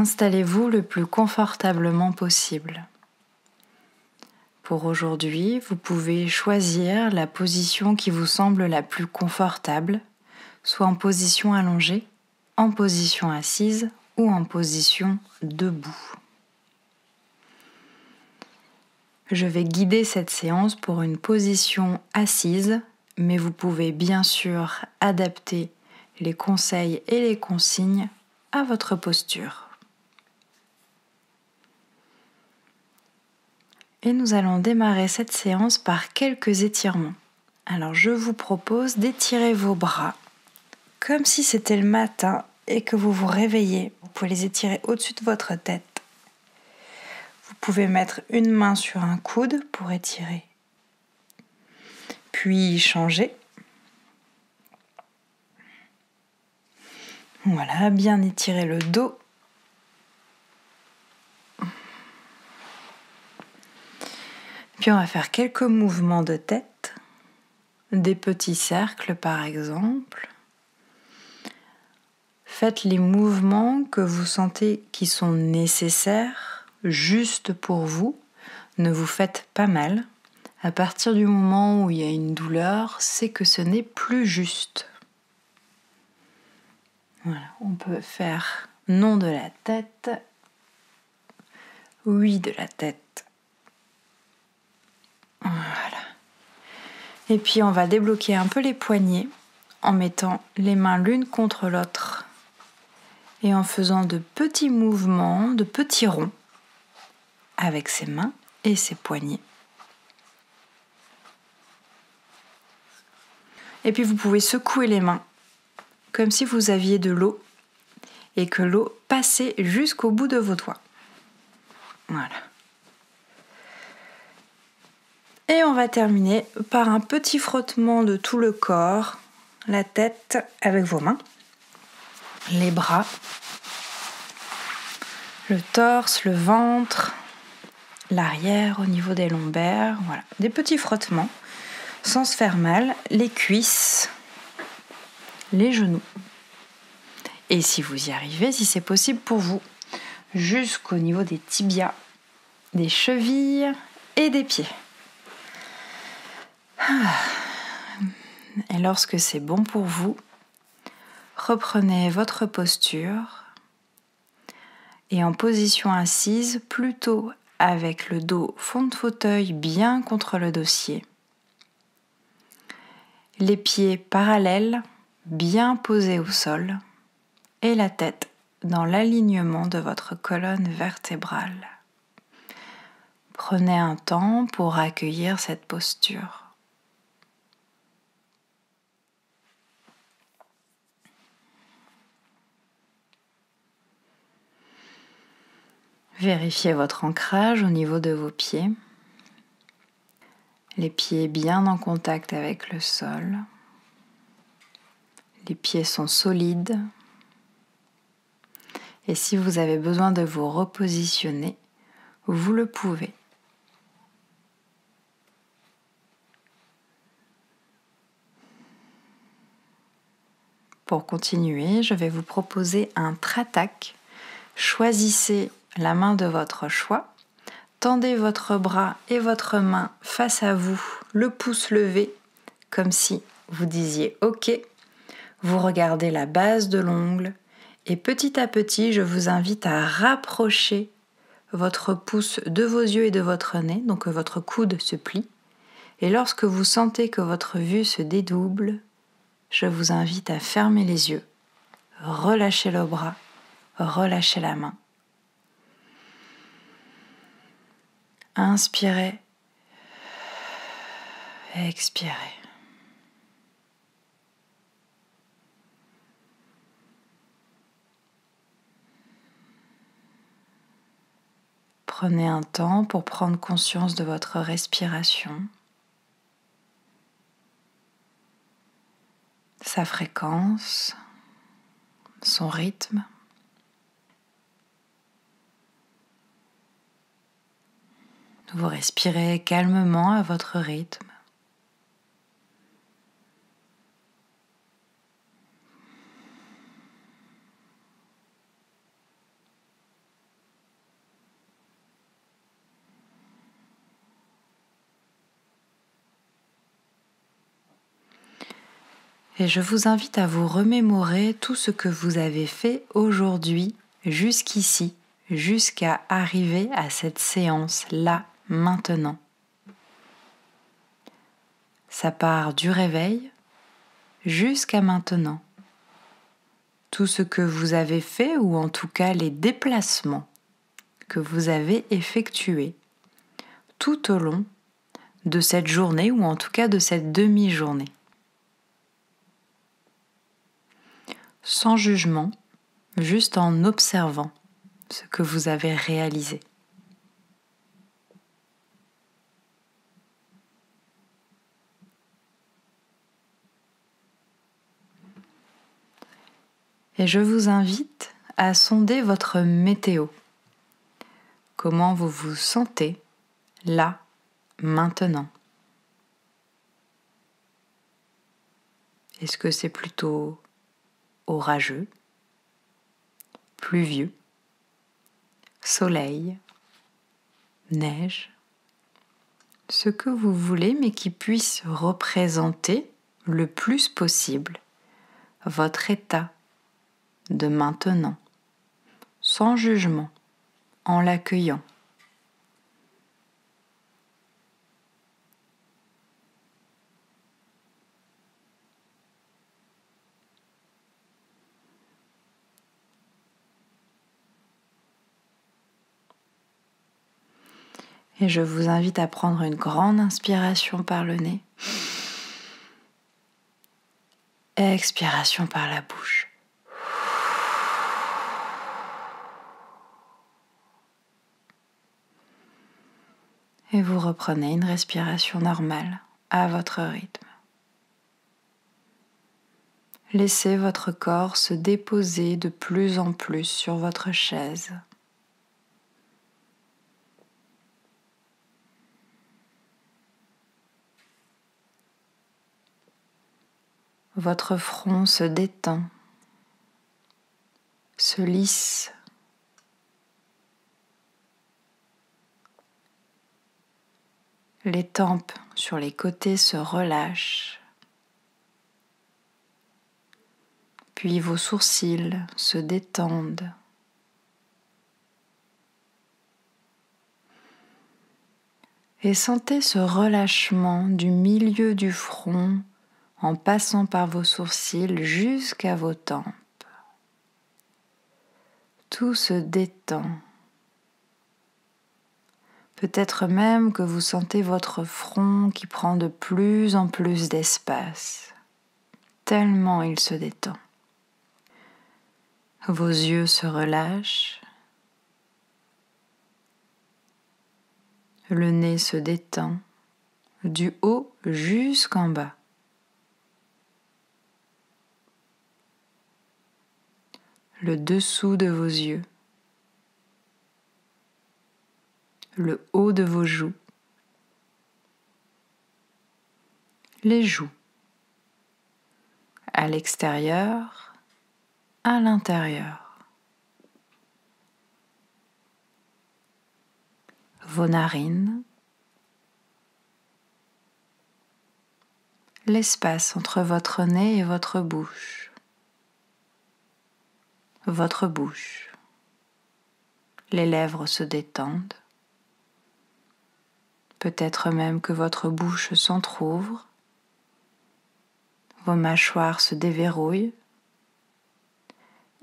Installez-vous le plus confortablement possible. Pour aujourd'hui, vous pouvez choisir la position qui vous semble la plus confortable, soit en position allongée, en position assise ou en position debout. Je vais guider cette séance pour une position assise, mais vous pouvez bien sûr adapter les conseils et les consignes à votre posture. Et nous allons démarrer cette séance par quelques étirements. Alors je vous propose d'étirer vos bras comme si c'était le matin et que vous vous réveillez. Vous pouvez les étirer au-dessus de votre tête. Vous pouvez mettre une main sur un coude pour étirer. Puis changer. Voilà, bien étirer le dos. Puis on va faire quelques mouvements de tête, des petits cercles par exemple. Faites les mouvements que vous sentez qui sont nécessaires, juste pour vous. Ne vous faites pas mal. À partir du moment où il y a une douleur, c'est que ce n'est plus juste. Voilà, on peut faire non de la tête, oui de la tête. Voilà. Et puis on va débloquer un peu les poignets en mettant les mains l'une contre l'autre et en faisant de petits mouvements, de petits ronds avec ses mains et ses poignets. Et puis vous pouvez secouer les mains comme si vous aviez de l'eau et que l'eau passait jusqu'au bout de vos doigts. Voilà. Et on va terminer par un petit frottement de tout le corps, la tête avec vos mains, les bras, le torse, le ventre, l'arrière au niveau des lombaires. Voilà, des petits frottements sans se faire mal, les cuisses, les genoux. Et si vous y arrivez, si c'est possible pour vous, jusqu'au niveau des tibias, des chevilles et des pieds. Et lorsque c'est bon pour vous, reprenez votre posture et en position assise, plutôt avec le dos fond de fauteuil bien contre le dossier. Les pieds parallèles, bien posés au sol et la tête dans l'alignement de votre colonne vertébrale. Prenez un temps pour accueillir cette posture. Vérifiez votre ancrage au niveau de vos pieds. Les pieds bien en contact avec le sol. Les pieds sont solides. Et si vous avez besoin de vous repositionner, vous le pouvez. Pour continuer, je vais vous proposer un tratak. Choisissez la main de votre choix. Tendez votre bras et votre main face à vous, le pouce levé, comme si vous disiez OK. Vous regardez la base de l'ongle et petit à petit, je vous invite à rapprocher votre pouce de vos yeux et de votre nez, donc que votre coude se plie. Et lorsque vous sentez que votre vue se dédouble, je vous invite à fermer les yeux, relâcher le bras, relâcher la main. Inspirez, expirez. Prenez un temps pour prendre conscience de votre respiration, sa fréquence, son rythme. Vous respirez calmement à votre rythme. Et je vous invite à vous remémorer tout ce que vous avez fait aujourd'hui, jusqu'ici, jusqu'à arriver à cette séance là, maintenant. Ça part du réveil jusqu'à maintenant. Tout ce que vous avez fait, ou en tout cas les déplacements que vous avez effectués tout au long de cette journée, ou en tout cas de cette demi-journée. Sans jugement, juste en observant ce que vous avez réalisé. Et je vous invite à sonder votre météo. Comment vous vous sentez là, maintenant? Est-ce que c'est plutôt orageux, pluvieux, soleil, neige? Ce que vous voulez, mais qui puisse représenter le plus possible votre état de maintenant, sans jugement, en l'accueillant. Et je vous invite à prendre une grande inspiration par le nez. Expiration par la bouche. Et vous reprenez une respiration normale à votre rythme. Laissez votre corps se déposer de plus en plus sur votre chaise. Votre front se détend, se lisse. Les tempes sur les côtés se relâchent. Puis vos sourcils se détendent. Et sentez ce relâchement du milieu du front en passant par vos sourcils jusqu'à vos tempes. Tout se détend. Peut-être même que vous sentez votre front qui prend de plus en plus d'espace, tellement il se détend. Vos yeux se relâchent. Le nez se détend, du haut jusqu'en bas. Le dessous de vos yeux, le haut de vos joues, les joues, à l'extérieur, à l'intérieur, vos narines, l'espace entre votre nez et votre bouche, les lèvres se détendent, peut-être même que votre bouche s'entr'ouvre, vos mâchoires se déverrouillent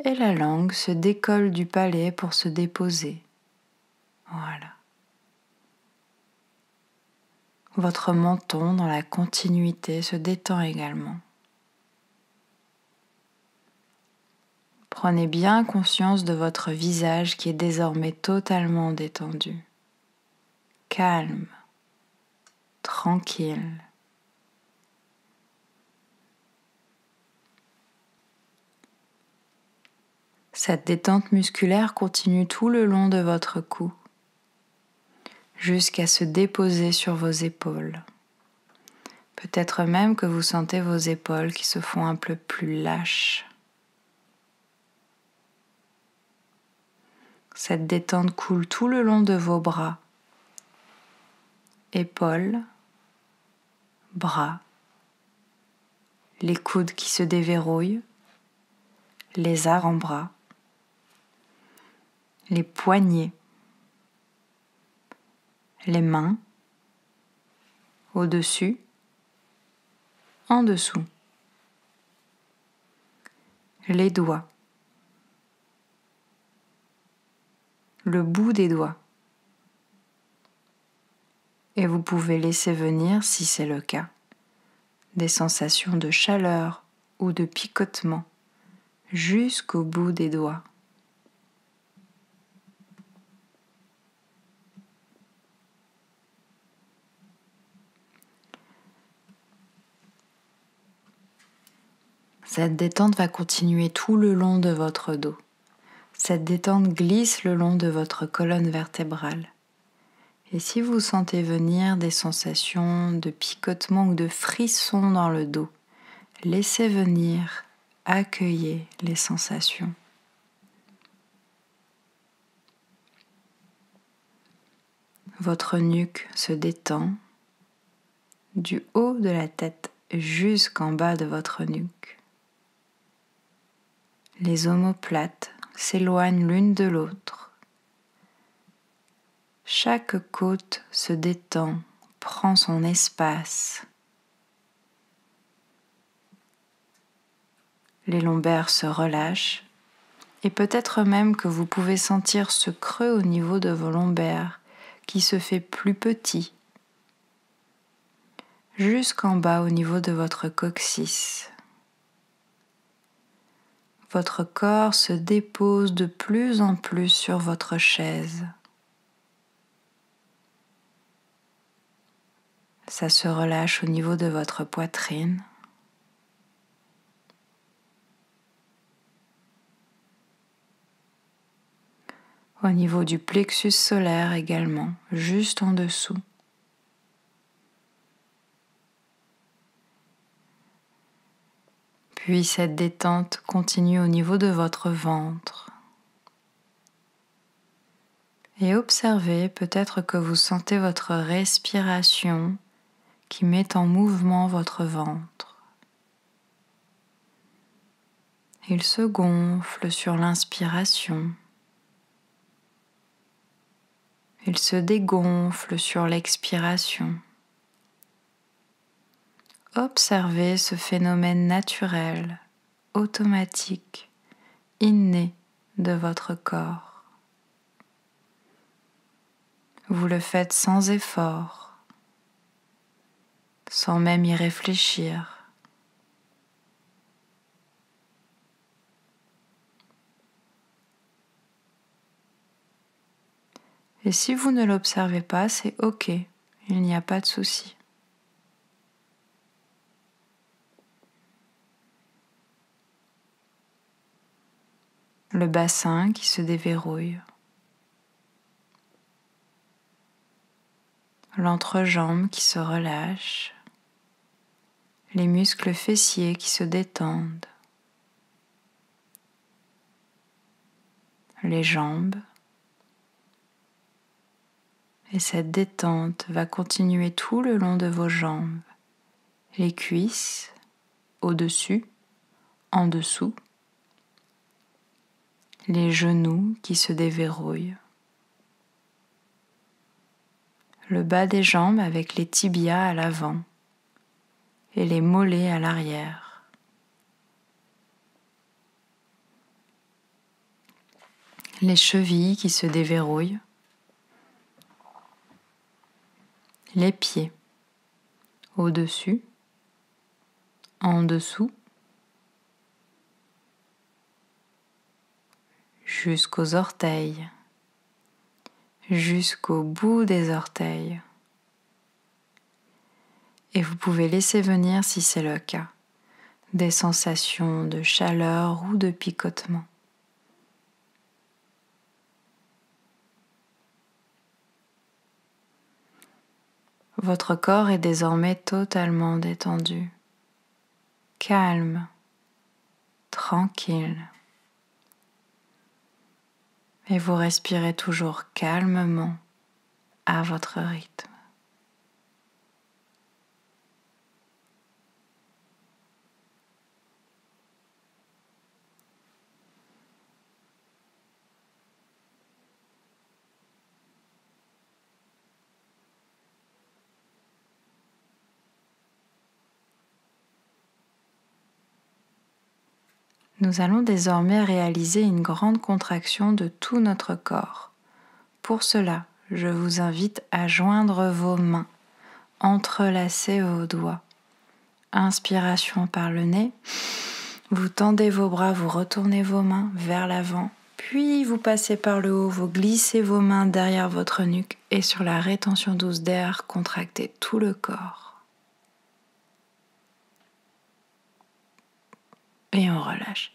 et la langue se décolle du palais pour se déposer. Voilà. Votre menton dans la continuité se détend également. Prenez bien conscience de votre visage qui est désormais totalement détendu, calme, tranquille. Cette détente musculaire continue tout le long de votre cou, jusqu'à se déposer sur vos épaules. Peut-être même que vous sentez vos épaules qui se font un peu plus lâches. Cette détente coule tout le long de vos bras, épaules, bras, les coudes qui se déverrouillent, les avant-bras, les poignets, les mains, au-dessus, en dessous, les doigts, le bout des doigts. Et vous pouvez laisser venir, si c'est le cas, des sensations de chaleur ou de picotement jusqu'au bout des doigts. Cette détente va continuer tout le long de votre dos. Cette détente glisse le long de votre colonne vertébrale. Et si vous sentez venir des sensations de picotement ou de frisson dans le dos, laissez venir, accueillez les sensations. Votre nuque se détend du haut de la tête jusqu'en bas de votre nuque. Les omoplates s'éloignent l'une de l'autre. Chaque côte se détend, prend son espace. Les lombaires se relâchent et peut-être même que vous pouvez sentir ce creux au niveau de vos lombaires qui se fait plus petit jusqu'en bas au niveau de votre coccyx. Votre corps se dépose de plus en plus sur votre chaise. Ça se relâche au niveau de votre poitrine. Au niveau du plexus solaire également, juste en dessous. Puis cette détente continue au niveau de votre ventre. Et observez peut-être que vous sentez votre respiration qui met en mouvement votre ventre. Il se gonfle sur l'inspiration. Il se dégonfle sur l'expiration. Observez ce phénomène naturel, automatique, inné de votre corps. Vous le faites sans effort, sans même y réfléchir. Et si vous ne l'observez pas, c'est OK, il n'y a pas de souci. Le bassin qui se déverrouille, l'entrejambe qui se relâche, les muscles fessiers qui se détendent, les jambes. Et cette détente va continuer tout le long de vos jambes, les cuisses, au-dessus, en dessous, les genoux qui se déverrouillent, le bas des jambes avec les tibias à l'avant et les mollets à l'arrière. Les chevilles qui se déverrouillent, les pieds au-dessus, en dessous, jusqu'aux orteils, jusqu'au bout des orteils. Et vous pouvez laisser venir, si c'est le cas, des sensations de chaleur ou de picotement. Votre corps est désormais totalement détendu, calme, tranquille. Et vous respirez toujours calmement à votre rythme. Nous allons désormais réaliser une grande contraction de tout notre corps. Pour cela, je vous invite à joindre vos mains, entrelacer vos doigts. Inspiration par le nez, vous tendez vos bras, vous retournez vos mains vers l'avant, puis vous passez par le haut, vous glissez vos mains derrière votre nuque et sur la rétention douce d'air, contractez tout le corps. Et on relâche.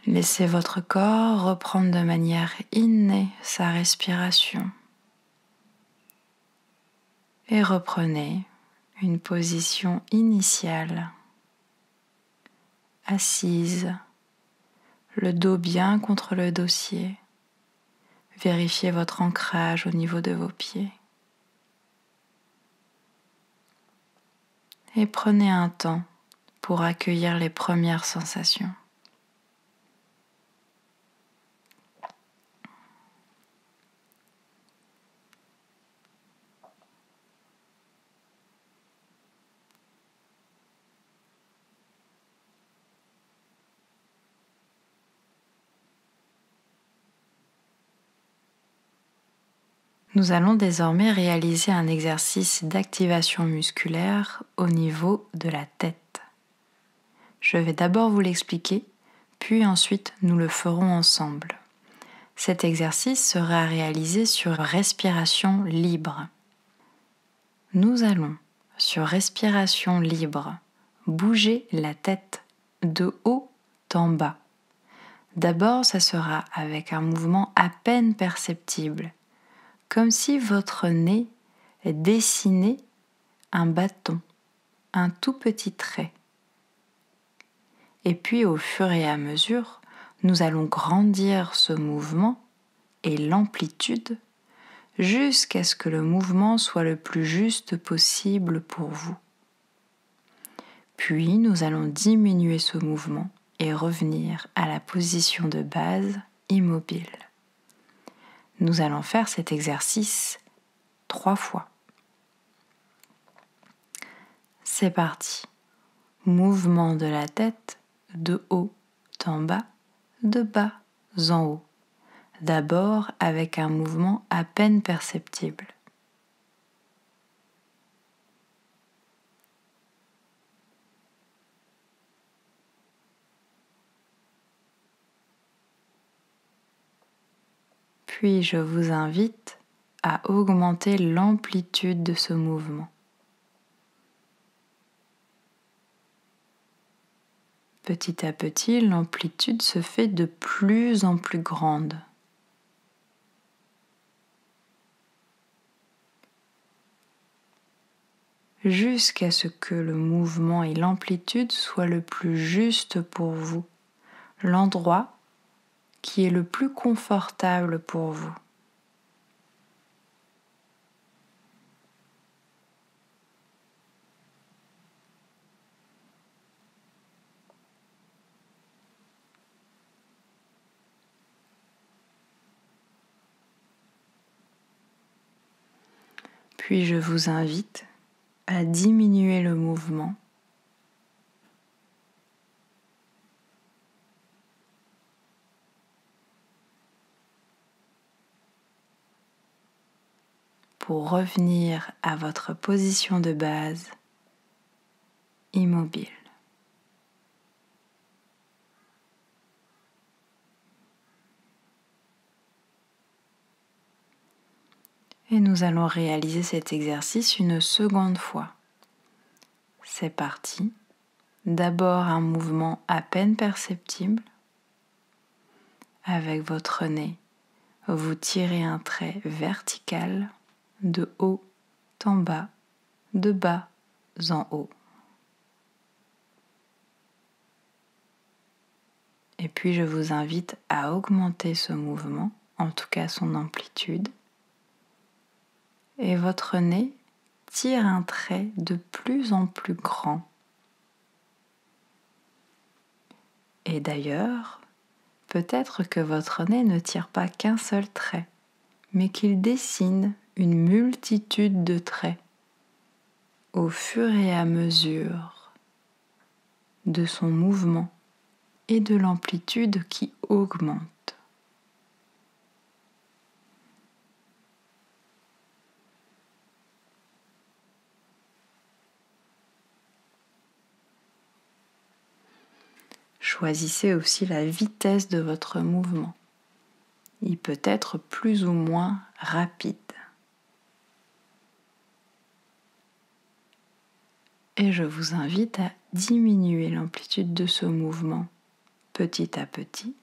Laissez votre corps reprendre de manière innée sa respiration. Et reprenez une position initiale, assise, le dos bien contre le dossier. Vérifiez votre ancrage au niveau de vos pieds. Et prenez un temps pour accueillir les premières sensations. Nous allons désormais réaliser un exercice d'activation musculaire au niveau de la tête. Je vais d'abord vous l'expliquer, puis ensuite nous le ferons ensemble. Cet exercice sera réalisé sur respiration libre. Nous allons, sur respiration libre, bouger la tête de haut en bas. D'abord, ça sera avec un mouvement à peine perceptible, comme si votre nez dessinait un bâton, un tout petit trait. Et puis au fur et à mesure, nous allons grandir ce mouvement et l'amplitude jusqu'à ce que le mouvement soit le plus juste possible pour vous. Puis nous allons diminuer ce mouvement et revenir à la position de base immobile. Nous allons faire cet exercice 3 fois. C'est parti. Mouvement de la tête de haut en bas, de bas en haut. D'abord avec un mouvement à peine perceptible. Puis je vous invite à augmenter l'amplitude de ce mouvement. Petit à petit, l'amplitude se fait de plus en plus grande. Jusqu'à ce que le mouvement et l'amplitude soient le plus juste pour vous, l'endroit qui est le plus confortable pour vous. Puis je vous invite à diminuer le mouvement pour revenir à votre position de base immobile. Et nous allons réaliser cet exercice une seconde fois. C'est parti. D'abord un mouvement à peine perceptible. Avec votre nez, vous tirez un trait vertical de haut en bas, de bas en haut. Et puis je vous invite à augmenter ce mouvement, en tout cas son amplitude. Et votre nez tire un trait de plus en plus grand. Et d'ailleurs, peut-être que votre nez ne tire pas qu'un seul trait, mais qu'il dessine une multitude de traits au fur et à mesure de son mouvement et de l'amplitude qui augmente. Choisissez aussi la vitesse de votre mouvement. Il peut être plus ou moins rapide. Et je vous invite à diminuer l'amplitude de ce mouvement petit à petit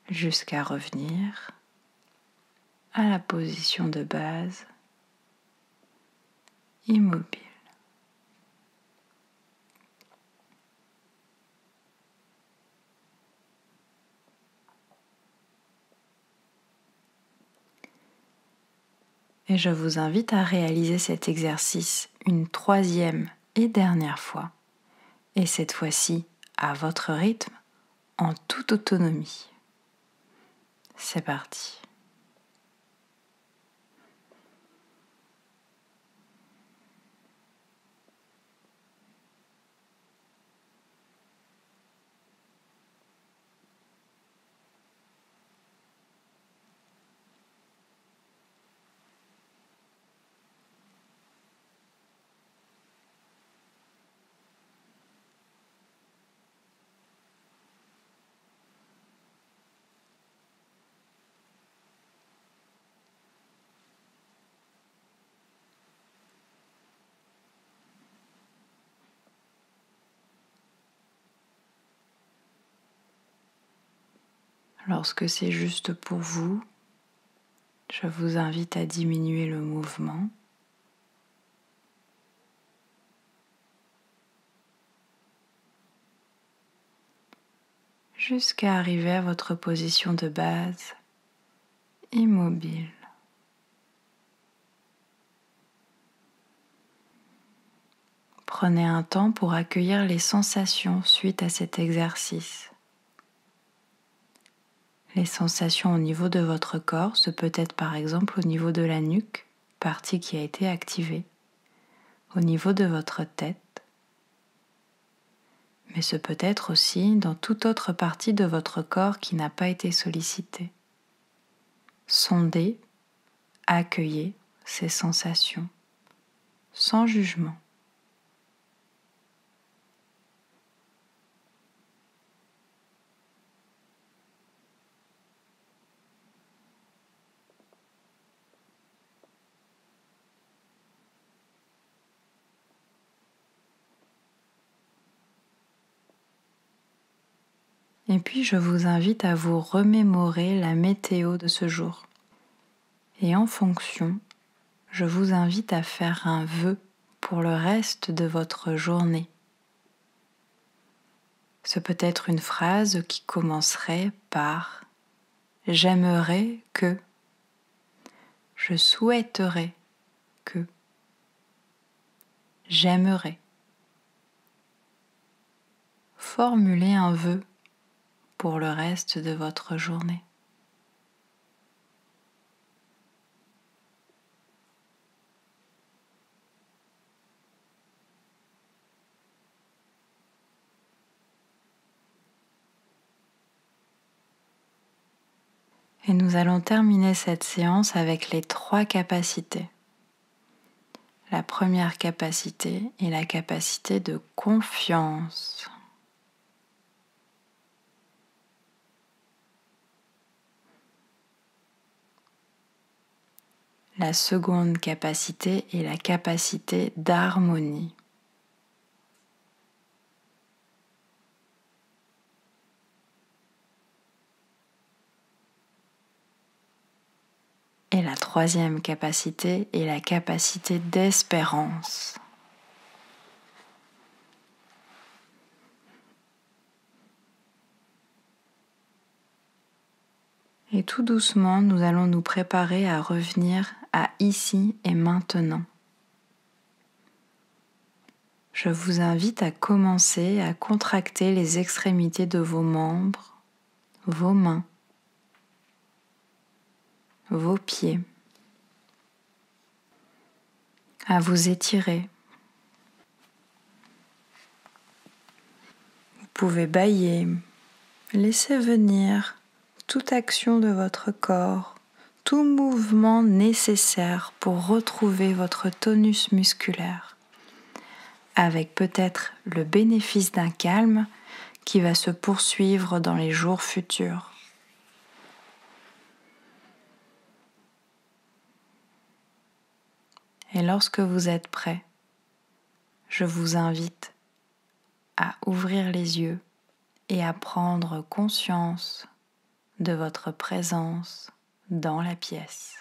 jusqu'à revenir à la position de base immobile. Et je vous invite à réaliser cet exercice une troisième et dernière fois, et cette fois-ci à votre rythme, en toute autonomie. C'est parti. Lorsque c'est juste pour vous, je vous invite à diminuer le mouvement. Jusqu'à arriver à votre position de base immobile. Prenez un temps pour accueillir les sensations suite à cet exercice. Les sensations au niveau de votre corps, ce peut être par exemple au niveau de la nuque, partie qui a été activée, au niveau de votre tête, mais ce peut être aussi dans toute autre partie de votre corps qui n'a pas été sollicitée. Sondez, accueillez ces sensations, sans jugement. Et puis je vous invite à vous remémorer la météo de ce jour. Et en fonction, je vous invite à faire un vœu pour le reste de votre journée. Ce peut être une phrase qui commencerait par « J'aimerais que »,« Je souhaiterais que »,« J'aimerais ». Formulez un vœu pour le reste de votre journée. Et nous allons terminer cette séance avec les 3 capacités. La première capacité est la capacité de confiance. La seconde capacité est la capacité d'harmonie. Et la troisième capacité est la capacité d'espérance. Et tout doucement, nous allons nous préparer à revenir à ici et maintenant. Je vous invite à commencer à contracter les extrémités de vos membres, vos mains, vos pieds. à vous étirer. Vous pouvez bâiller, laisser venir toute action de votre corps, tout mouvement nécessaire pour retrouver votre tonus musculaire, avec peut-être le bénéfice d'un calme qui va se poursuivre dans les jours futurs. Et lorsque vous êtes prêt, je vous invite à ouvrir les yeux et à prendre conscience de votre présence dans la pièce.